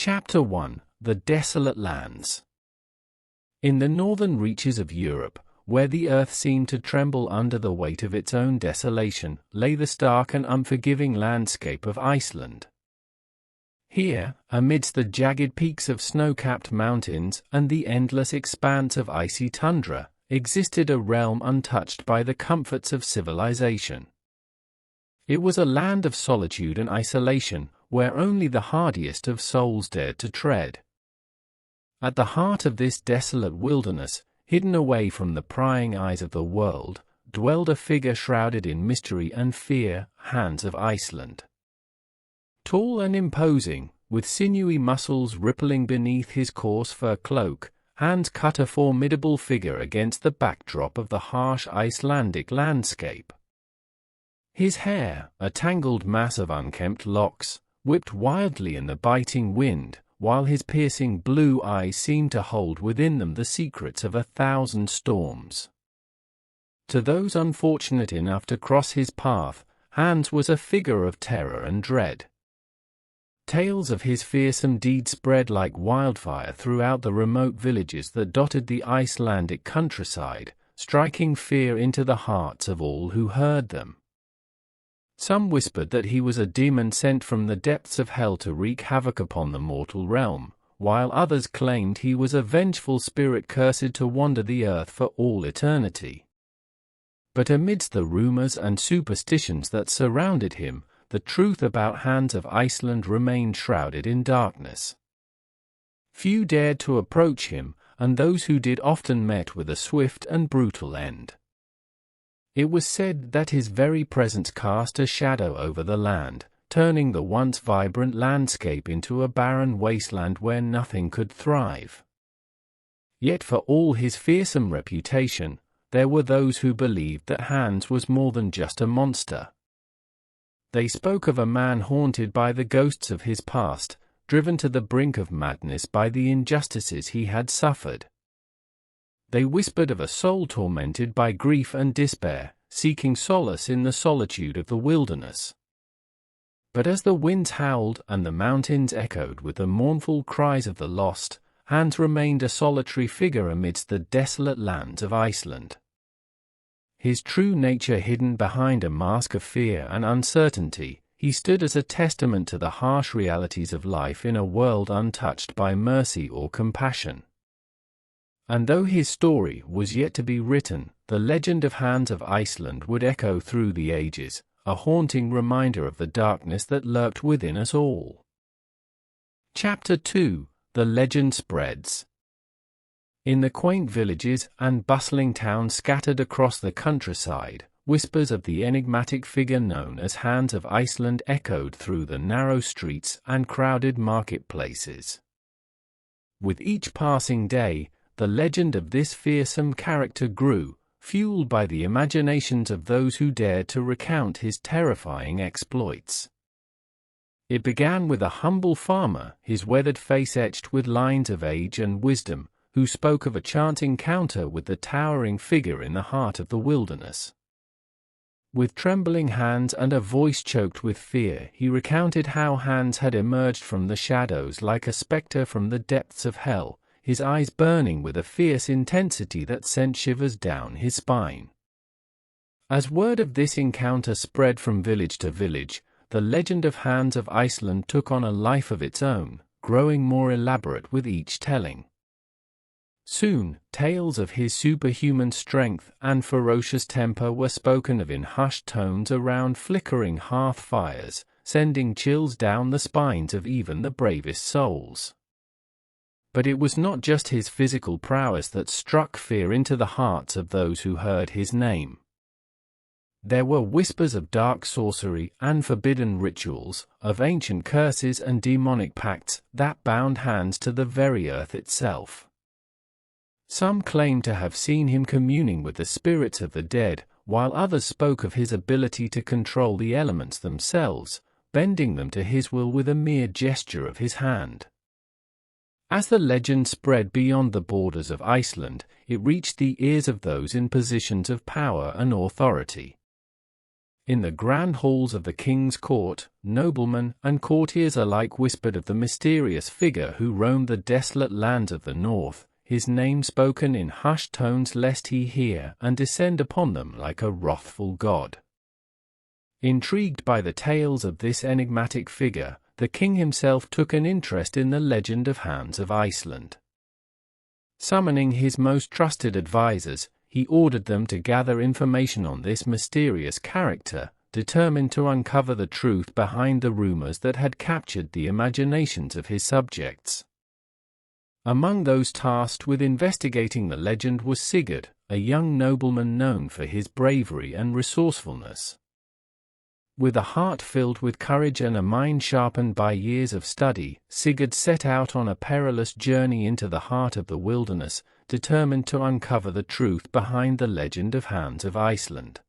Chapter 1: The Desolate Lands. In the northern reaches of Europe, where the earth seemed to tremble under the weight of its own desolation, lay the stark and unforgiving landscape of Iceland. Here, amidst the jagged peaks of snow-capped mountains and the endless expanse of icy tundra, existed a realm untouched by the comforts of civilization. It was a land of solitude and isolation, where only the hardiest of souls dared to tread. At the heart of this desolate wilderness, hidden away from the prying eyes of the world, dwelled a figure shrouded in mystery and fear, Hans of Iceland. Tall and imposing, with sinewy muscles rippling beneath his coarse fur cloak, Hans cut a formidable figure against the backdrop of the harsh Icelandic landscape. His hair, a tangled mass of unkempt locks, whipped wildly in the biting wind, while his piercing blue eyes seemed to hold within them the secrets of 1,000 storms. To those unfortunate enough to cross his path, Hans was a figure of terror and dread. Tales of his fearsome deeds spread like wildfire throughout the remote villages that dotted the Icelandic countryside, striking fear into the hearts of all who heard them. Some whispered that he was a demon sent from the depths of hell to wreak havoc upon the mortal realm, while others claimed he was a vengeful spirit cursed to wander the earth for all eternity. But amidst the rumors and superstitions that surrounded him, the truth about Hans of Iceland remained shrouded in darkness. Few dared to approach him, and those who did often met with a swift and brutal end. It was said that his very presence cast a shadow over the land, turning the once vibrant landscape into a barren wasteland where nothing could thrive. Yet for all his fearsome reputation, there were those who believed that Hans was more than just a monster. They spoke of a man haunted by the ghosts of his past, driven to the brink of madness by the injustices he had suffered. They whispered of a soul tormented by grief and despair, seeking solace in the solitude of the wilderness. But as the winds howled and the mountains echoed with the mournful cries of the lost, Hans remained a solitary figure amidst the desolate lands of Iceland. His true nature hidden behind a mask of fear and uncertainty, he stood as a testament to the harsh realities of life in a world untouched by mercy or compassion. And though his story was yet to be written, the legend of Hans of Iceland would echo through the ages, a haunting reminder of the darkness that lurked within us all. Chapter 2: The Legend Spreads. In the quaint villages and bustling towns scattered across the countryside, whispers of the enigmatic figure known as Hans of Iceland echoed through the narrow streets and crowded marketplaces. With each passing day, the legend of this fearsome character grew, fueled by the imaginations of those who dared to recount his terrifying exploits. It began with a humble farmer, his weathered face etched with lines of age and wisdom, who spoke of a chance encounter with the towering figure in the heart of the wilderness. With trembling hands and a voice choked with fear, he recounted how Hans had emerged from the shadows like a spectre from the depths of hell, his eyes burning with a fierce intensity that sent shivers down his spine. As word of this encounter spread from village to village, the legend of Hans of Iceland took on a life of its own, growing more elaborate with each telling. Soon, tales of his superhuman strength and ferocious temper were spoken of in hushed tones around flickering hearth fires, sending chills down the spines of even the bravest souls. But it was not just his physical prowess that struck fear into the hearts of those who heard his name. There were whispers of dark sorcery and forbidden rituals, of ancient curses and demonic pacts that bound Hans to the very earth itself. Some claimed to have seen him communing with the spirits of the dead, while others spoke of his ability to control the elements themselves, bending them to his will with a mere gesture of his hand. As the legend spread beyond the borders of Iceland, it reached the ears of those in positions of power and authority. In the grand halls of the king's court, noblemen and courtiers alike whispered of the mysterious figure who roamed the desolate lands of the north, his name spoken in hushed tones lest he hear and descend upon them like a wrathful god. Intrigued by the tales of this enigmatic figure, the king himself took an interest in the legend of Hans of Iceland. Summoning his most trusted advisers, he ordered them to gather information on this mysterious character, determined to uncover the truth behind the rumors that had captured the imaginations of his subjects. Among those tasked with investigating the legend was Sigurd, a young nobleman known for his bravery and resourcefulness. With a heart filled with courage and a mind sharpened by years of study, Sigurd set out on a perilous journey into the heart of the wilderness, determined to uncover the truth behind the legend of Hans of Iceland.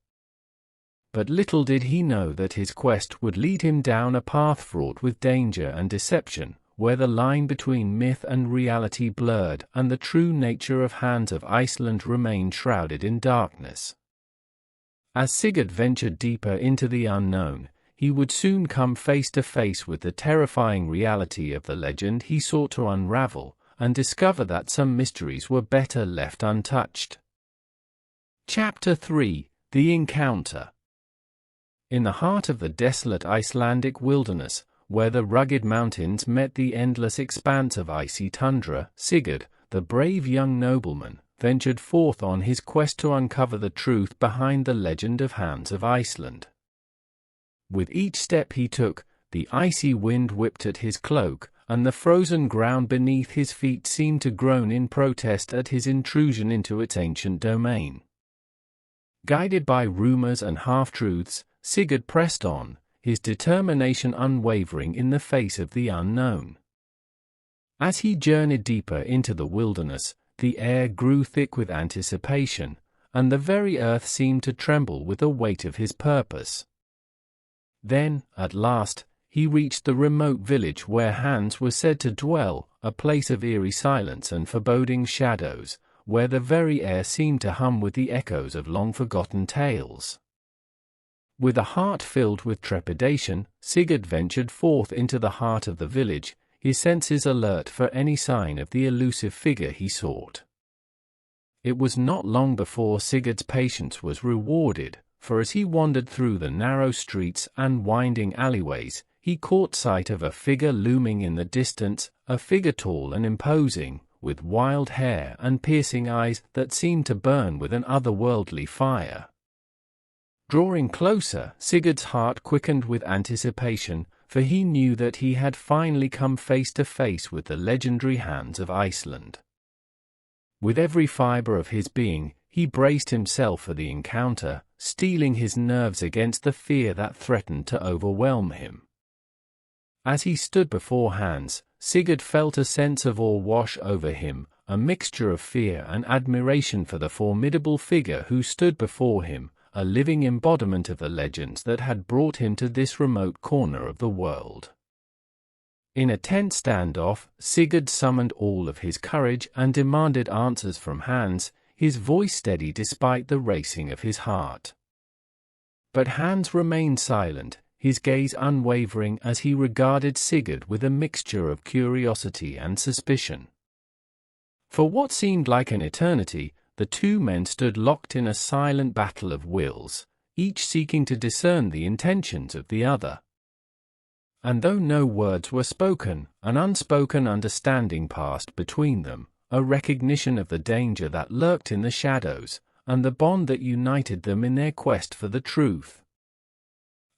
But little did he know that his quest would lead him down a path fraught with danger and deception, where the line between myth and reality blurred and the true nature of Hans of Iceland remained shrouded in darkness. As Sigurd ventured deeper into the unknown, he would soon come face to face with the terrifying reality of the legend he sought to unravel, and discover that some mysteries were better left untouched. Chapter 3: The Encounter. In the heart of the desolate Icelandic wilderness, where the rugged mountains met the endless expanse of icy tundra, Sigurd, the brave young nobleman, ventured forth on his quest to uncover the truth behind the legend of Hans of Iceland. With each step he took, the icy wind whipped at his cloak, and the frozen ground beneath his feet seemed to groan in protest at his intrusion into its ancient domain. Guided by rumors and half-truths, Sigurd pressed on, his determination unwavering in the face of the unknown. As he journeyed deeper into the wilderness, the air grew thick with anticipation, and the very earth seemed to tremble with the weight of his purpose. Then, at last, he reached the remote village where Hans was said to dwell, a place of eerie silence and foreboding shadows, where the very air seemed to hum with the echoes of long-forgotten tales. With a heart filled with trepidation, Sigurd ventured forth into the heart of the village, his senses alert for any sign of the elusive figure he sought. It was not long before Sigurd's patience was rewarded, for as he wandered through the narrow streets and winding alleyways, he caught sight of a figure looming in the distance, a figure tall and imposing, with wild hair and piercing eyes that seemed to burn with an otherworldly fire. Drawing closer, Sigurd's heart quickened with anticipation, for he knew that he had finally come face to face with the legendary Hans of Iceland. With every fiber of his being, he braced himself for the encounter, steeling his nerves against the fear that threatened to overwhelm him. As he stood before Hans, Sigurd felt a sense of awe wash over him, a mixture of fear and admiration for the formidable figure who stood before him, a living embodiment of the legends that had brought him to this remote corner of the world. In a tense standoff, Sigurd summoned all of his courage and demanded answers from Hans, his voice steady despite the racing of his heart. But Hans remained silent, his gaze unwavering as he regarded Sigurd with a mixture of curiosity and suspicion. For what seemed like an eternity, the two men stood locked in a silent battle of wills, each seeking to discern the intentions of the other. And though no words were spoken, an unspoken understanding passed between them, a recognition of the danger that lurked in the shadows, and the bond that united them in their quest for the truth.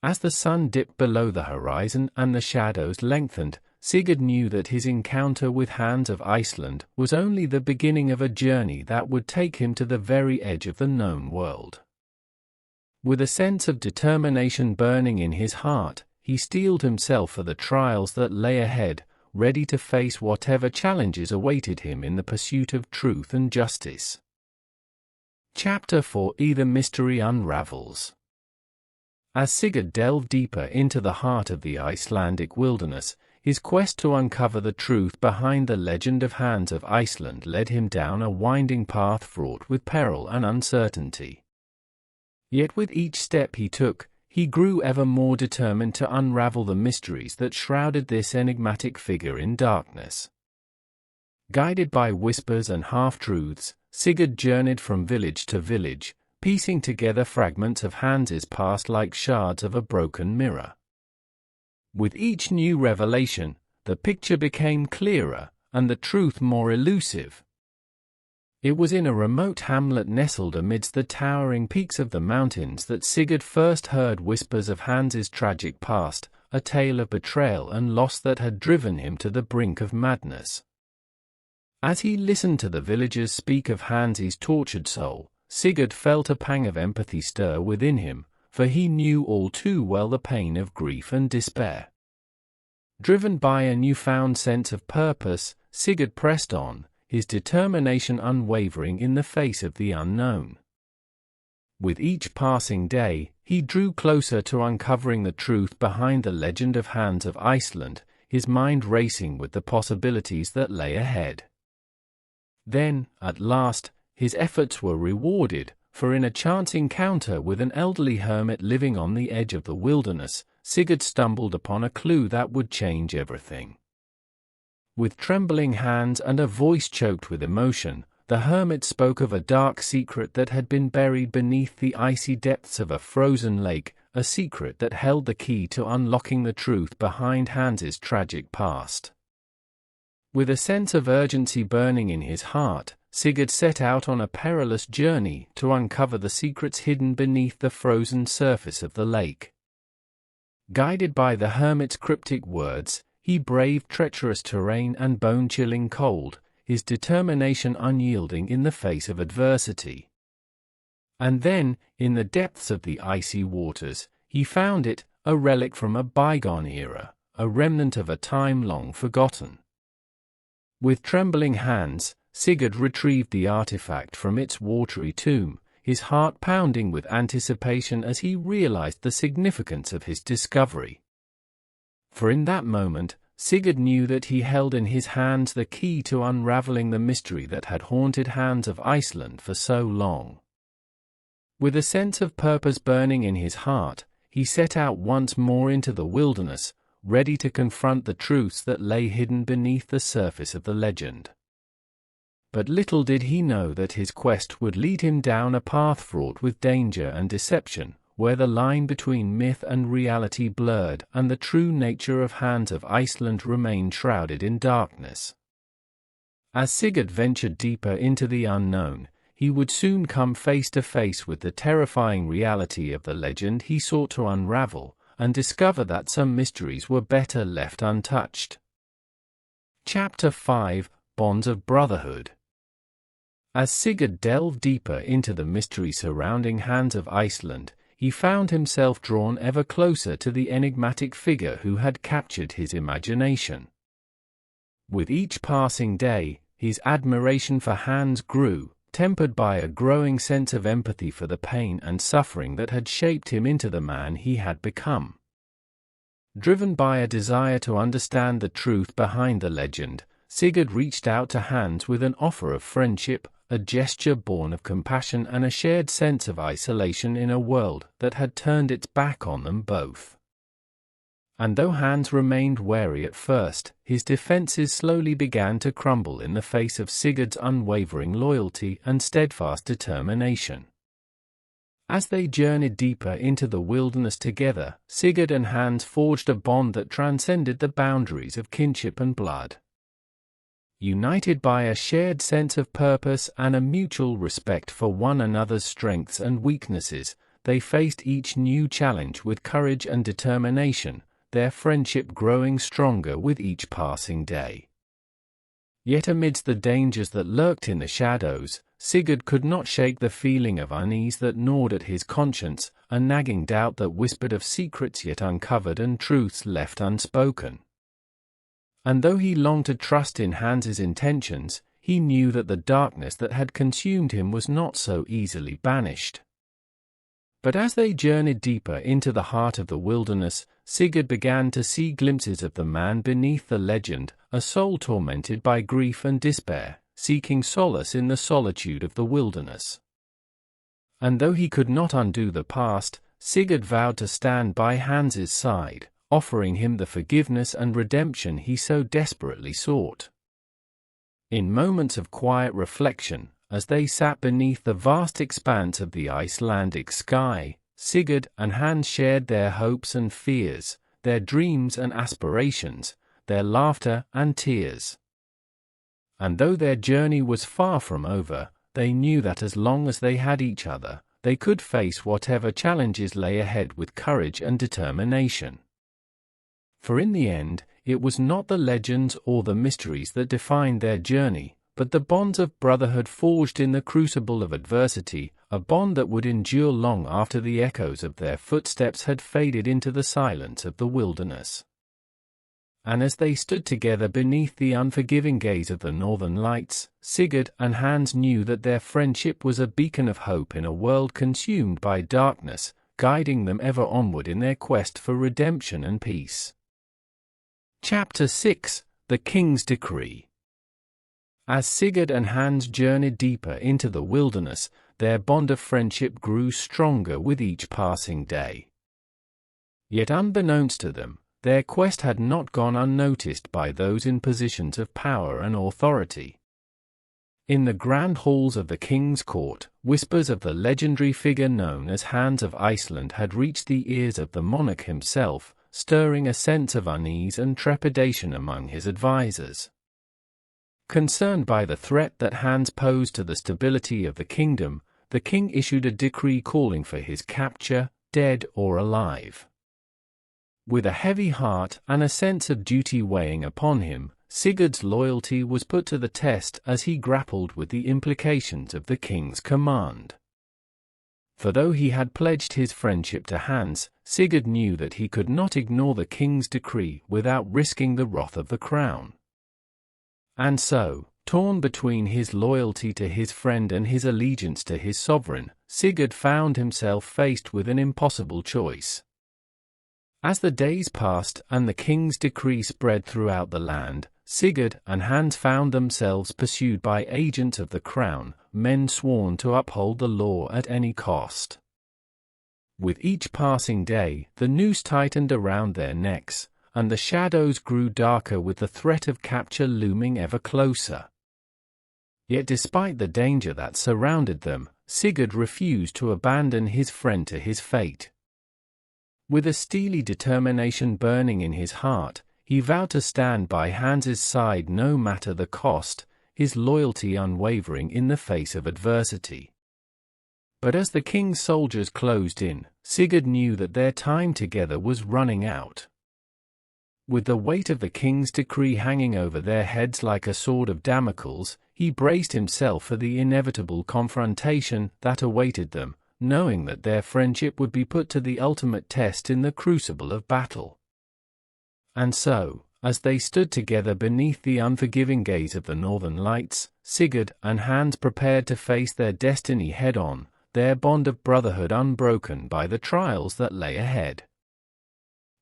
As the sun dipped below the horizon and the shadows lengthened, Sigurd knew that his encounter with Hans of Iceland was only the beginning of a journey that would take him to the very edge of the known world. With a sense of determination burning in his heart, he steeled himself for the trials that lay ahead, ready to face whatever challenges awaited him in the pursuit of truth and justice. Chapter 4: The Mystery Unravels. As Sigurd delved deeper into the heart of the Icelandic wilderness, his quest to uncover the truth behind the legend of Hans of Iceland led him down a winding path fraught with peril and uncertainty. Yet with each step he took, he grew ever more determined to unravel the mysteries that shrouded this enigmatic figure in darkness. Guided by whispers and half-truths, Sigurd journeyed from village to village, piecing together fragments of Hans's past like shards of a broken mirror. With each new revelation, the picture became clearer, and the truth more elusive. It was in a remote hamlet nestled amidst the towering peaks of the mountains that Sigurd first heard whispers of Hans's tragic past, a tale of betrayal and loss that had driven him to the brink of madness. As he listened to the villagers speak of Hans's tortured soul, Sigurd felt a pang of empathy stir within him, for he knew all too well the pain of grief and despair. Driven by a newfound sense of purpose, Sigurd pressed on, his determination unwavering in the face of the unknown. With each passing day, he drew closer to uncovering the truth behind the legend of Hans of Iceland, his mind racing with the possibilities that lay ahead. Then, at last, his efforts were rewarded, for in a chance encounter with an elderly hermit living on the edge of the wilderness, Sigurd stumbled upon a clue that would change everything. With trembling hands and a voice choked with emotion, the hermit spoke of a dark secret that had been buried beneath the icy depths of a frozen lake, a secret that held the key to unlocking the truth behind Hans's tragic past. With a sense of urgency burning in his heart, Sigurd set out on a perilous journey to uncover the secrets hidden beneath the frozen surface of the lake. Guided by the hermit's cryptic words, he braved treacherous terrain and bone-chilling cold, his determination unyielding in the face of adversity. And then, in the depths of the icy waters, he found it, a relic from a bygone era, a remnant of a time long forgotten. With trembling hands, Sigurd retrieved the artifact from its watery tomb, his heart pounding with anticipation as he realized the significance of his discovery. For in that moment, Sigurd knew that he held in his hands the key to unraveling the mystery that had haunted Hans of Iceland for so long. With a sense of purpose burning in his heart, he set out once more into the wilderness, ready to confront the truths that lay hidden beneath the surface of the legend. But little did he know that his quest would lead him down a path fraught with danger and deception, where the line between myth and reality blurred and the true nature of Hans of Iceland remained shrouded in darkness. As Sigurd ventured deeper into the unknown, he would soon come face to face with the terrifying reality of the legend he sought to unravel, and discover that some mysteries were better left untouched. Chapter 5 – Bonds of Brotherhood. As Sigurd delved deeper into the mystery surrounding Hans of Iceland, he found himself drawn ever closer to the enigmatic figure who had captured his imagination. With each passing day, his admiration for Hans grew, tempered by a growing sense of empathy for the pain and suffering that had shaped him into the man he had become. Driven by a desire to understand the truth behind the legend, Sigurd reached out to Hans with an offer of friendship, a gesture born of compassion and a shared sense of isolation in a world that had turned its back on them both. And though Hans remained wary at first, his defenses slowly began to crumble in the face of Sigurd's unwavering loyalty and steadfast determination. As they journeyed deeper into the wilderness together, Sigurd and Hans forged a bond that transcended the boundaries of kinship and blood. United by a shared sense of purpose and a mutual respect for one another's strengths and weaknesses, they faced each new challenge with courage and determination, their friendship growing stronger with each passing day. Yet amidst the dangers that lurked in the shadows, Sigurd could not shake the feeling of unease that gnawed at his conscience, a nagging doubt that whispered of secrets yet uncovered and truths left unspoken. And though he longed to trust in Hans's intentions, he knew that the darkness that had consumed him was not so easily banished. But as they journeyed deeper into the heart of the wilderness, Sigurd began to see glimpses of the man beneath the legend, a soul tormented by grief and despair, seeking solace in the solitude of the wilderness. And though he could not undo the past, Sigurd vowed to stand by Hans's side, offering him the forgiveness and redemption he so desperately sought. In moments of quiet reflection, as they sat beneath the vast expanse of the Icelandic sky, Sigurd and Hans shared their hopes and fears, their dreams and aspirations, their laughter and tears. And though their journey was far from over, they knew that as long as they had each other, they could face whatever challenges lay ahead with courage and determination. For in the end, it was not the legends or the mysteries that defined their journey, but the bonds of brotherhood forged in the crucible of adversity, a bond that would endure long after the echoes of their footsteps had faded into the silence of the wilderness. And as they stood together beneath the unforgiving gaze of the northern lights, Sigurd and Hans knew that their friendship was a beacon of hope in a world consumed by darkness, guiding them ever onward in their quest for redemption and peace. Chapter 6: The King's Decree. As Sigurd and Hans journeyed deeper into the wilderness, their bond of friendship grew stronger with each passing day. Yet unbeknownst to them, their quest had not gone unnoticed by those in positions of power and authority. In the grand halls of the king's court, whispers of the legendary figure known as Hans of Iceland had reached the ears of the monarch himself, stirring a sense of unease and trepidation among his advisors. Concerned by the threat that Hans posed to the stability of the kingdom, the king issued a decree calling for his capture, dead or alive. With a heavy heart and a sense of duty weighing upon him, Sigurd's loyalty was put to the test as he grappled with the implications of the king's command. For though he had pledged his friendship to Hans, Sigurd knew that he could not ignore the king's decree without risking the wrath of the crown. And so, torn between his loyalty to his friend and his allegiance to his sovereign, Sigurd found himself faced with an impossible choice. As the days passed and the king's decree spread throughout the land, Sigurd and Hans found themselves pursued by agents of the crown, men sworn to uphold the law at any cost. With each passing day, the noose tightened around their necks, and the shadows grew darker with the threat of capture looming ever closer. Yet despite the danger that surrounded them, Sigurd refused to abandon his friend to his fate. With a steely determination burning in his heart, he vowed to stand by Hans's side no matter the cost, his loyalty unwavering in the face of adversity. But as the king's soldiers closed in, Sigurd knew that their time together was running out. With the weight of the king's decree hanging over their heads like a sword of Damocles, he braced himself for the inevitable confrontation that awaited them, knowing that their friendship would be put to the ultimate test in the crucible of battle. And so, as they stood together beneath the unforgiving gaze of the northern lights, Sigurd and Hans prepared to face their destiny head-on, their bond of brotherhood unbroken by the trials that lay ahead.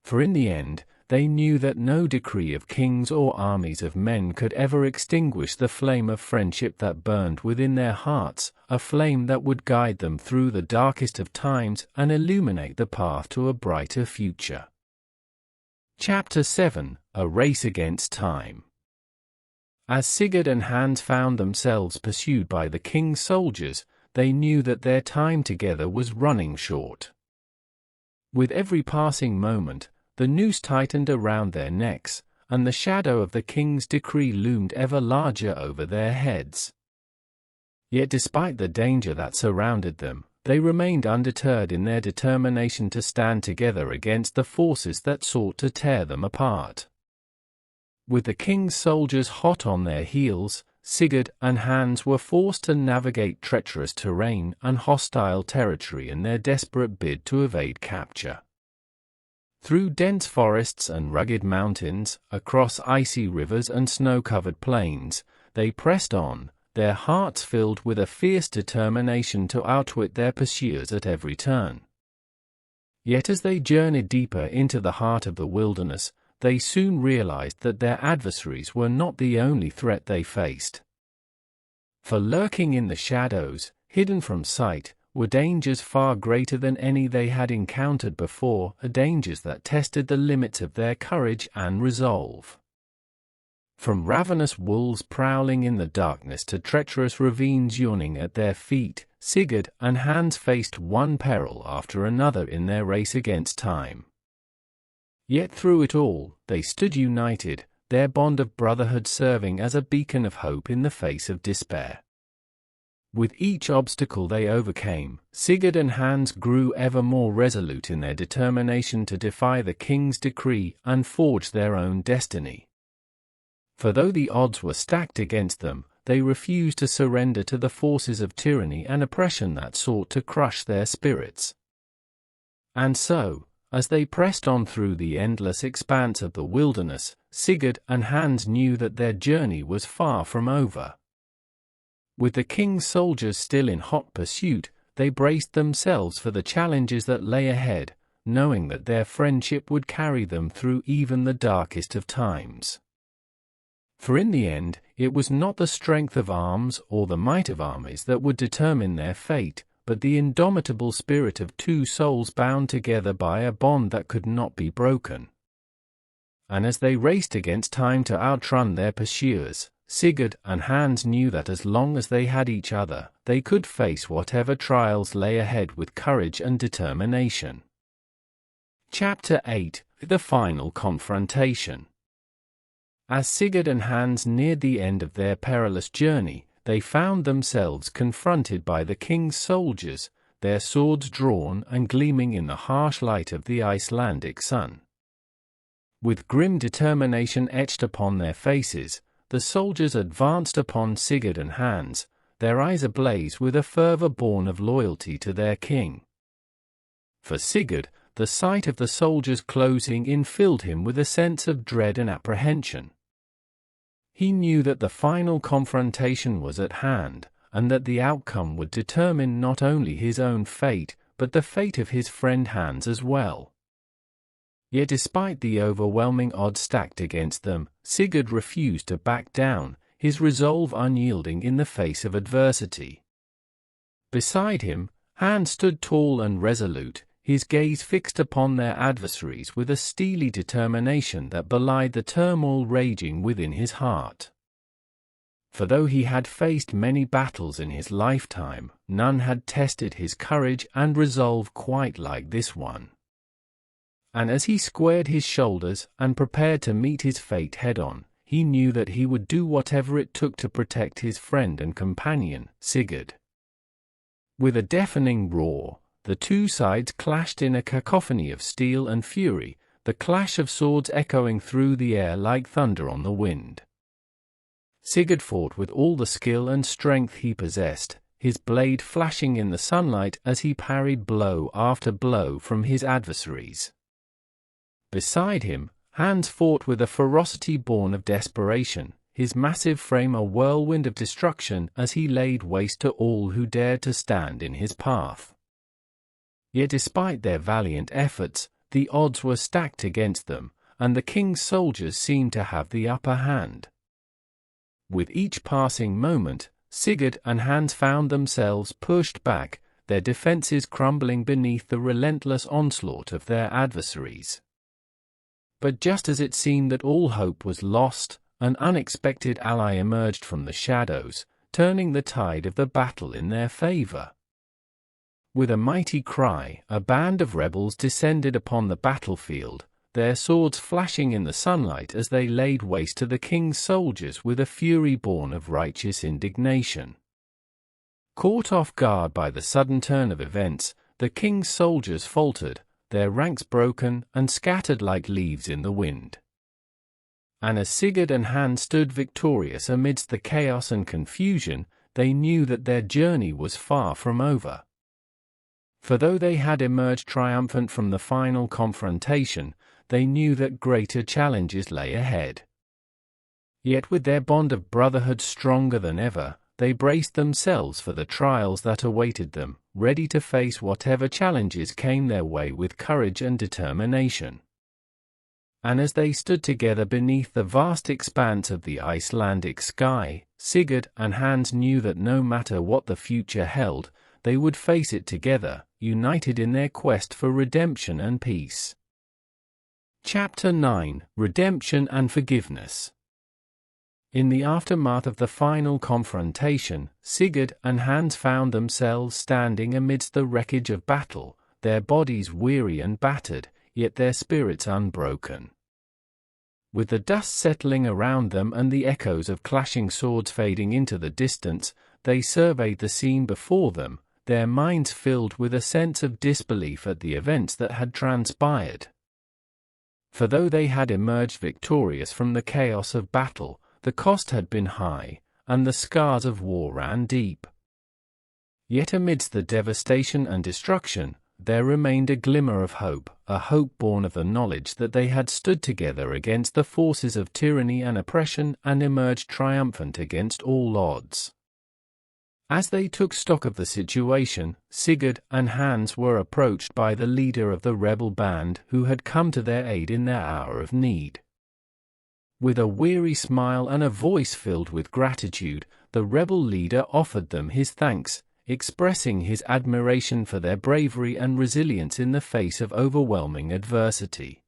For in the end, they knew that no decree of kings or armies of men could ever extinguish the flame of friendship that burned within their hearts, a flame that would guide them through the darkest of times and illuminate the path to a brighter future. Chapter 7: A Race Against Time. As Sigurd and Hans found themselves pursued by the king's soldiers, they knew that their time together was running short. With every passing moment, the noose tightened around their necks, and the shadow of the king's decree loomed ever larger over their heads. Yet despite the danger that surrounded them, they remained undeterred in their determination to stand together against the forces that sought to tear them apart. With the king's soldiers hot on their heels, Sigurd and Hans were forced to navigate treacherous terrain and hostile territory in their desperate bid to evade capture. Through dense forests and rugged mountains, across icy rivers and snow-covered plains, they pressed on, their hearts filled with a fierce determination to outwit their pursuers at every turn. Yet as they journeyed deeper into the heart of the wilderness, they soon realized that their adversaries were not the only threat they faced. For lurking in the shadows, hidden from sight, were dangers far greater than any they had encountered before, dangers that tested the limits of their courage and resolve. From ravenous wolves prowling in the darkness to treacherous ravines yawning at their feet, Sigurd and Hans faced one peril after another in their race against time. Yet through it all, they stood united, their bond of brotherhood serving as a beacon of hope in the face of despair. With each obstacle they overcame, Sigurd and Hans grew ever more resolute in their determination to defy the king's decree and forge their own destiny. For though the odds were stacked against them, they refused to surrender to the forces of tyranny and oppression that sought to crush their spirits. And so, as they pressed on through the endless expanse of the wilderness, Sigurd and Hans knew that their journey was far from over. With the king's soldiers still in hot pursuit, they braced themselves for the challenges that lay ahead, knowing that their friendship would carry them through even the darkest of times. For in the end, it was not the strength of arms or the might of armies that would determine their fate, but the indomitable spirit of two souls bound together by a bond that could not be broken. And as they raced against time to outrun their pursuers, Sigurd and Hans knew that as long as they had each other, they could face whatever trials lay ahead with courage and determination. Chapter 8: The Final Confrontation. As Sigurd and Hans neared the end of their perilous journey, they found themselves confronted by the king's soldiers, their swords drawn and gleaming in the harsh light of the Icelandic sun. With grim determination etched upon their faces, the soldiers advanced upon Sigurd and Hans, their eyes ablaze with a fervor born of loyalty to their king. For Sigurd, the sight of the soldiers closing in filled him with a sense of dread and apprehension. He knew that the final confrontation was at hand, and that the outcome would determine not only his own fate, but the fate of his friend Hans as well. Yet despite the overwhelming odds stacked against them, Sigurd refused to back down, his resolve unyielding in the face of adversity. Beside him, Hans stood tall and resolute, his gaze fixed upon their adversaries with a steely determination that belied the turmoil raging within his heart. For though he had faced many battles in his lifetime, none had tested his courage and resolve quite like this one. And as he squared his shoulders and prepared to meet his fate head-on, he knew that he would do whatever it took to protect his friend and companion, Sigurd. With a deafening roar, the two sides clashed in a cacophony of steel and fury, the clash of swords echoing through the air like thunder on the wind. Sigurd fought with all the skill and strength he possessed, his blade flashing in the sunlight as he parried blow after blow from his adversaries. Beside him, Hans fought with a ferocity born of desperation, his massive frame a whirlwind of destruction as he laid waste to all who dared to stand in his path. Yet despite their valiant efforts, the odds were stacked against them, and the king's soldiers seemed to have the upper hand. With each passing moment, Sigurd and Hans found themselves pushed back, their defenses crumbling beneath the relentless onslaught of their adversaries. But just as it seemed that all hope was lost, an unexpected ally emerged from the shadows, turning the tide of the battle in their favor. With a mighty cry, a band of rebels descended upon the battlefield, their swords flashing in the sunlight as they laid waste to the king's soldiers with a fury born of righteous indignation. Caught off guard by the sudden turn of events, the king's soldiers faltered, their ranks broken and scattered like leaves in the wind. And as Sigurd and Hans stood victorious amidst the chaos and confusion, they knew that their journey was far from over. For though they had emerged triumphant from the final confrontation, they knew that greater challenges lay ahead. Yet with their bond of brotherhood stronger than ever, they braced themselves for the trials that awaited them, ready to face whatever challenges came their way with courage and determination. And as they stood together beneath the vast expanse of the Icelandic sky, Sigurd and Hans knew that no matter what the future held, they would face it together, united in their quest for redemption and peace. Chapter 9: Redemption and Forgiveness. In the aftermath of the final confrontation, Sigurd and Hans found themselves standing amidst the wreckage of battle, their bodies weary and battered, yet their spirits unbroken. With the dust settling around them and the echoes of clashing swords fading into the distance, they surveyed the scene before them, their minds filled with a sense of disbelief at the events that had transpired. For though they had emerged victorious from the chaos of battle, the cost had been high, and the scars of war ran deep. Yet amidst the devastation and destruction, there remained a glimmer of hope, a hope born of the knowledge that they had stood together against the forces of tyranny and oppression and emerged triumphant against all odds. As they took stock of the situation, Sigurd and Hans were approached by the leader of the rebel band who had come to their aid in their hour of need. With a weary smile and a voice filled with gratitude, the rebel leader offered them his thanks, expressing his admiration for their bravery and resilience in the face of overwhelming adversity.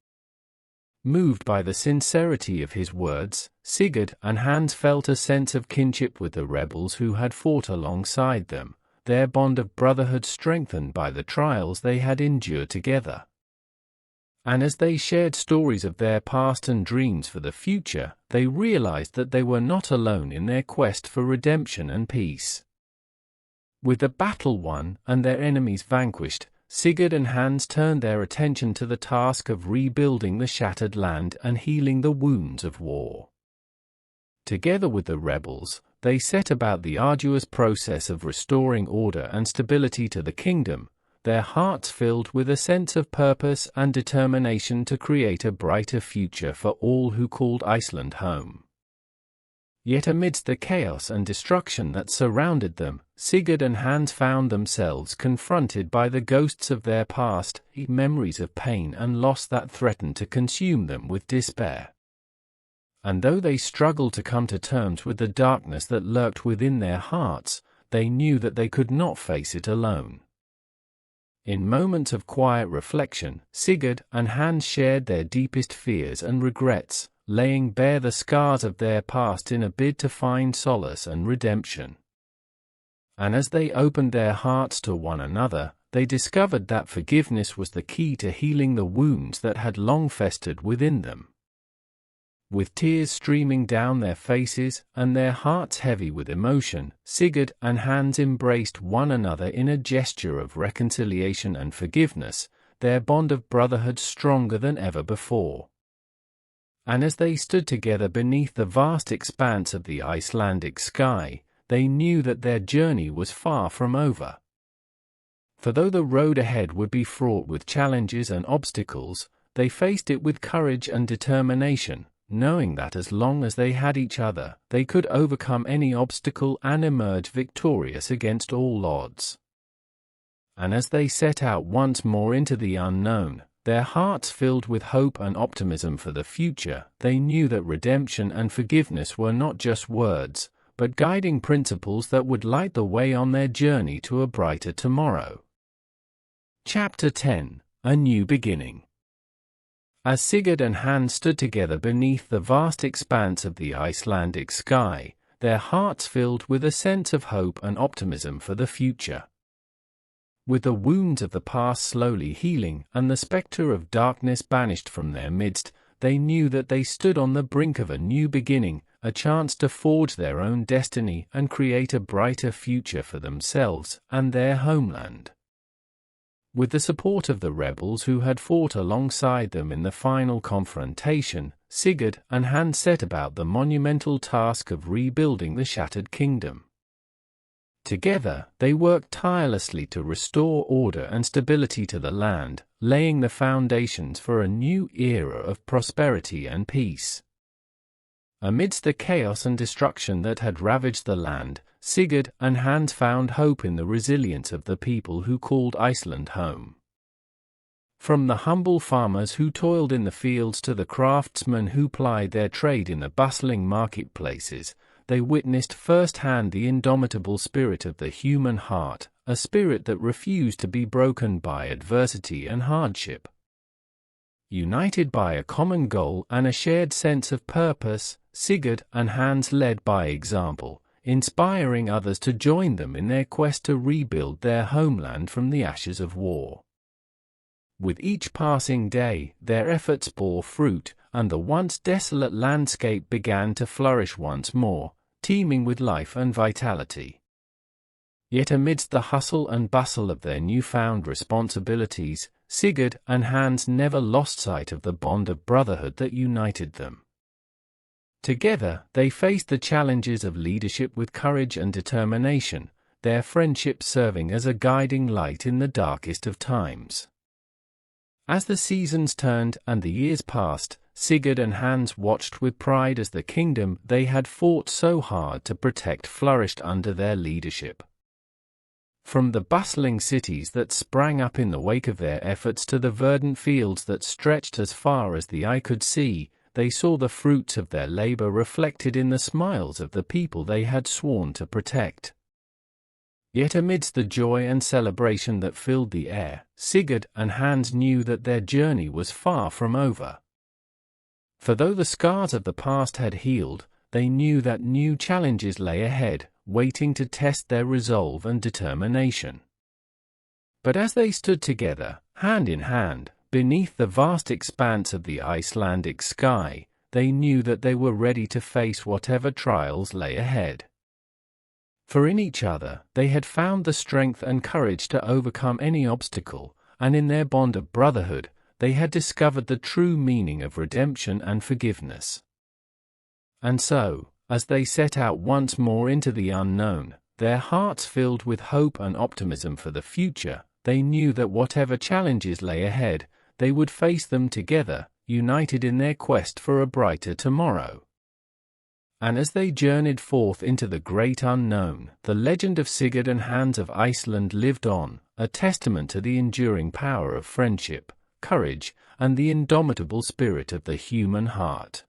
Moved by the sincerity of his words, Sigurd and Hans felt a sense of kinship with the rebels who had fought alongside them, their bond of brotherhood strengthened by the trials they had endured together. And as they shared stories of their past and dreams for the future, they realized that they were not alone in their quest for redemption and peace. With the battle won and their enemies vanquished, Sigurd and Hans turned their attention to the task of rebuilding the shattered land and healing the wounds of war. Together with the rebels, they set about the arduous process of restoring order and stability to the kingdom, their hearts filled with a sense of purpose and determination to create a brighter future for all who called Iceland home. Yet amidst the chaos and destruction that surrounded them, Sigurd and Hans found themselves confronted by the ghosts of their past, memories of pain and loss that threatened to consume them with despair. And though they struggled to come to terms with the darkness that lurked within their hearts, they knew that they could not face it alone. In moments of quiet reflection, Sigurd and Hans shared their deepest fears and regrets, laying bare the scars of their past in a bid to find solace and redemption. And as they opened their hearts to one another, they discovered that forgiveness was the key to healing the wounds that had long festered within them. With tears streaming down their faces and their hearts heavy with emotion, Sigurd and Hans embraced one another in a gesture of reconciliation and forgiveness, their bond of brotherhood stronger than ever before. And as they stood together beneath the vast expanse of the Icelandic sky, they knew that their journey was far from over. For though the road ahead would be fraught with challenges and obstacles, they faced it with courage and determination, knowing that as long as they had each other, they could overcome any obstacle and emerge victorious against all odds. And as they set out once more into the unknown, their hearts filled with hope and optimism for the future, they knew that redemption and forgiveness were not just words, but guiding principles that would light the way on their journey to a brighter tomorrow. Chapter 10: A New Beginning. As Sigurd and Hans stood together beneath the vast expanse of the Icelandic sky, their hearts filled with a sense of hope and optimism for the future. With the wounds of the past slowly healing and the spectre of darkness banished from their midst, they knew that they stood on the brink of a new beginning, a chance to forge their own destiny and create a brighter future for themselves and their homeland. With the support of the rebels who had fought alongside them in the final confrontation, Sigurd and Hans set about the monumental task of rebuilding the shattered kingdom. Together, they worked tirelessly to restore order and stability to the land, laying the foundations for a new era of prosperity and peace. Amidst the chaos and destruction that had ravaged the land, Sigurd and Hans found hope in the resilience of the people who called Iceland home. From the humble farmers who toiled in the fields to the craftsmen who plied their trade in the bustling marketplaces, they witnessed firsthand the indomitable spirit of the human heart, a spirit that refused to be broken by adversity and hardship. United by a common goal and a shared sense of purpose, Sigurd and Hans led by example, inspiring others to join them in their quest to rebuild their homeland from the ashes of war. With each passing day, their efforts bore fruit, and the once desolate landscape began to flourish once more, teeming with life and vitality. Yet amidst the hustle and bustle of their newfound responsibilities, Sigurd and Hans never lost sight of the bond of brotherhood that united them. Together, they faced the challenges of leadership with courage and determination, their friendship serving as a guiding light in the darkest of times. As the seasons turned and the years passed, Sigurd and Hans watched with pride as the kingdom they had fought so hard to protect flourished under their leadership. From the bustling cities that sprang up in the wake of their efforts to the verdant fields that stretched as far as the eye could see, they saw the fruits of their labor reflected in the smiles of the people they had sworn to protect. Yet amidst the joy and celebration that filled the air, Sigurd and Hans knew that their journey was far from over. For though the scars of the past had healed, they knew that new challenges lay ahead, waiting to test their resolve and determination. But as they stood together, hand in hand, beneath the vast expanse of the Icelandic sky, they knew that they were ready to face whatever trials lay ahead. For in each other, they had found the strength and courage to overcome any obstacle, and in their bond of brotherhood, they had discovered the true meaning of redemption and forgiveness. And so, as they set out once more into the unknown, their hearts filled with hope and optimism for the future, they knew that whatever challenges lay ahead, they would face them together, united in their quest for a brighter tomorrow. And as they journeyed forth into the great unknown, the legend of Sigurd and Hans of Iceland lived on, a testament to the enduring power of friendship, courage, and the indomitable spirit of the human heart.